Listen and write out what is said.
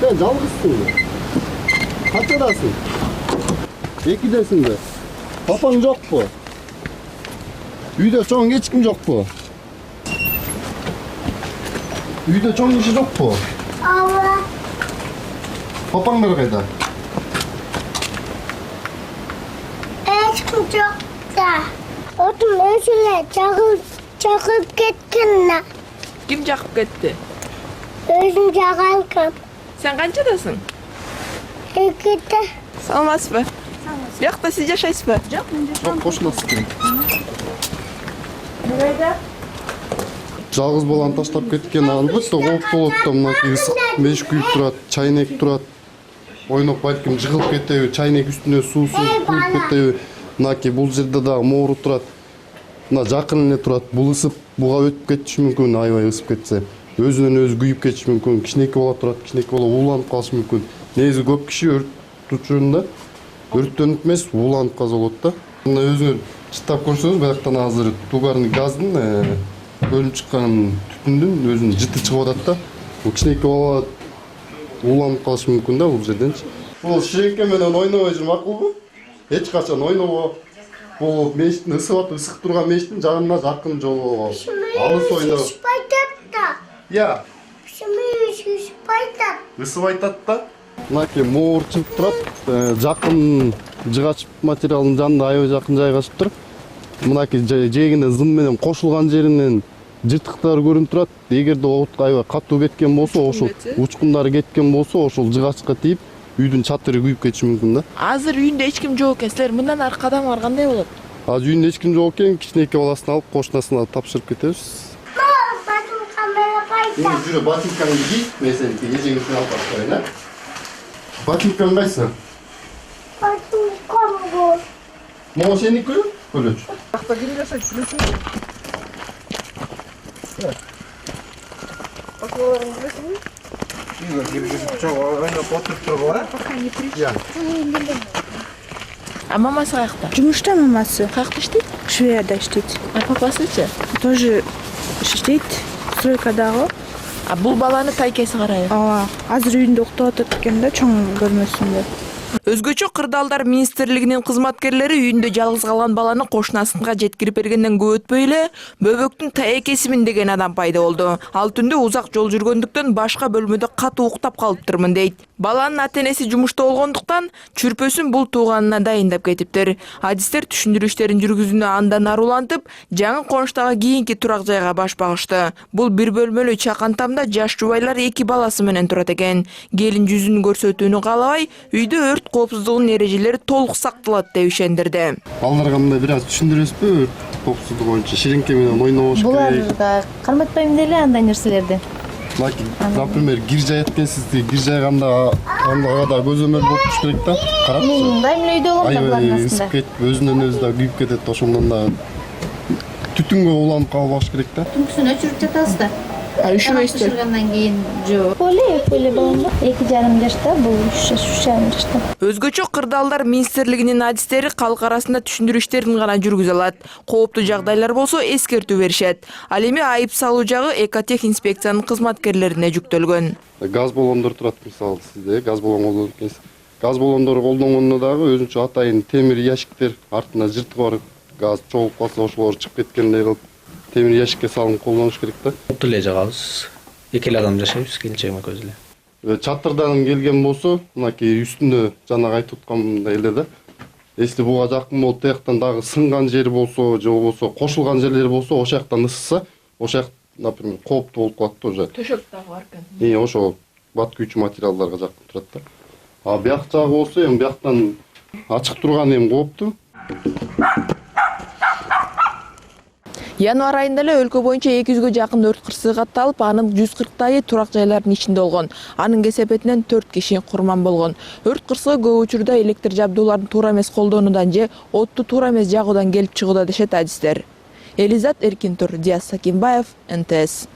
Sen жалгызсың. Kaçadasın? Ekidesin de. Papan yok mu? Үйde çoğun hiç kim yok mu? Үйde çoğun kişi yok mu? Allah. Papanlar kayda? Eşkim çok da. Otum özüle çakıp ketken la. Kim jakıp ketти? Özüm çakalkım. Sen kançadasın? Ekide. Саламатсызбы? Биякта сиз жашайсызбы? Жок, Çok koşulasın. Жалгыз баланы таштап кеткен албетте кооп болот да, мынакей ысык меш күйүп турат, чайнек турат. Ойноп балким жыгылып кетеби, чайнек үстүнө суусу күйүп кетеби. Мынакей бул жерде дагы моору турат. Мына жакын эле турат. Бул ысып буга өтүп кетиши мүмкүн, аябай ысып кетсе. Өзүнөн өзү күйүп кетиши мүмкүн. Кичинекей бала турат, кичинекей бала ууланып калышы мүмкүн. Негизи көп киши өрт учурунда өрттөнүп эмес, ууланып каза болот да. Мына өзүңөр чыттап көрсөңүз, бияктан азыр тугарный газдын бөлүнүп чыккан түтүндүн өзүнүн жыты чыгып атат да. Бул кичинекей бала ууланып калышы мүмкүн да бул жерденчи. Бул ширеңке менен ойнобой жүрүп макулбу? Эч качан ойнобо. Бул мештин ысык турган мештин жанына жакын жолобо. Алыс ойно. Я. Ысып айтат да. Мынакей моор чыгып турат. Жакын жыгач материалдын жанында аябай жакын жайгашып туруп. Мынакей жээгине зым менен кошулган жеринен жыртыктар көрүнүп турат. Эгерде от аябай катуу кеткен болсо, ошол учкундары кеткен болсо, ошол жыгачка тийип, үйдүн чатыры күйүп кетиши мүмкүн да. Азыр үйүндө эч ким жок экен. Силер мындан аркы кадамыңар кандай болот? Азыр үйүндө эч ким жок экен, кичинекей баласын алып кошунасына тапшырып кетебиз. Жүрө ботинкаңды ки, мен сени эжеңизден алып коеюн, а? Ботинкаң кайсы? Ботинкам бул. Могу сеники көлөч? Акта ким жашайт, билесиңби? Акыларыңды билесиңби? А мамасы каякта? Жумушта мамасы. Каякта иштейт? Швеяда иштейт. А папасычы? Тоже иштейт. Стройкадагы. А бул баланы тайкеси карайбы? Ооба. Азыр үйүндө уктап атат экен да, чоң бөлмөсүндө. Өзгөчө Кырдаалдар министрлигинин кызматкерлери үйүндө жалгыз калган баланы кошунасынга жеткирип бергенден көп өтпөй эле бөбөктүн таекесимин деген адам пайда болду. Ал түндө узак жол жүргөндүктөн башка бөлмөдө катуу уктап калыптырмын дейт. Баланын ата-энеси жумушта болгондуктан чүрпөсүн бул тууганына дайындап кетиптир. Адистер түшүндүрүү иштерин жүргүзүүнү андан арулантып, жаңы конуштагы кийинки турак жайга баш багышты. Бул бир бөлмөлүү чакан тамда жаш жубайлар 2 баласы менен турат экен. Келин жүзүн көрсөтүүнү каалабай, үйдө өрт коопсуздугунун эрежелери толук сакталат деп ишендирди. Аларга мындай бир аз түшүндүрөсүзбү? Өрт коопсуздугу боюнча ширеңке менен ойнобош керек. Буларга карматпайм деле андай нерселерди. Например, гир жаят экенсиз, гир жайганда ага да көзөмөл болуп туруш керек да. Карапсызбы? Мен дайым үйдө болом да булардын Аябай ысып астында. кетип, өзүнөн өзү да күйүп кетет, ошондон да түтүнгө уланып калбаш керек да. Түнкүсүн өчүрүп жатасыз да. Üşümeyсиздер. Пышыргандан кийин жок. Поле балам да. 2,5 жашта, бул 3,5 жашта. Өзгөчө Кырдаалдар министрлигинин адистери калк арасында түшүндүрүү иштерин гана жүргүзө алат. Кооптуу жагдайлар болсо эскертүү беришет. Ал эми айып салуу жагы экотех инспекциянын кызматкерлерине жүктөлгөн. Газ баллондор турат, мисалы сизде газ баллон колдонуп экенсиз. Газ баллондорду колдонгондо дагы өзүнчө атайын темир ящиктер, артына жыртыгы бар, газ чогулуп калса ошолор чыгып кеткендей кылып темир ящикке салынып колдонуш керек да. Отто эле жагабыз. 2 адам жашайбыз, келинчегим экөөбүз эле. Чатырдан келген болсо, мынакей үстүндө жана айтып аткандай эле да. Если буга жакын болуп, тияктан дагы сынган жери болсо, же болбосо кошулган жерлери болсо, ошол жактан ысыса, ошол жак, например, кооптуу болуп калат да уже. Төшөк дагы бар экен. Ошол баткүүчү материалдарга жакын турат да. А бияк жагы болсо, эми бияктан ачык турган эми кооптуу. Январь айында эле өлкө боюнча 200гө жакын өрт кырсыгы катталып, анын 140тайы турак жайлардын ичинде болгон. Анын кесепетинен 4 киши курман болгон. Өрт кырсыгы көп учурда электр жабдууларын туура эмес колдонуудан же отту туура эмес жагуудан келип чыгууда дешет адистер. Элизат Эркинтур, Диас Сакимбаев, НТС.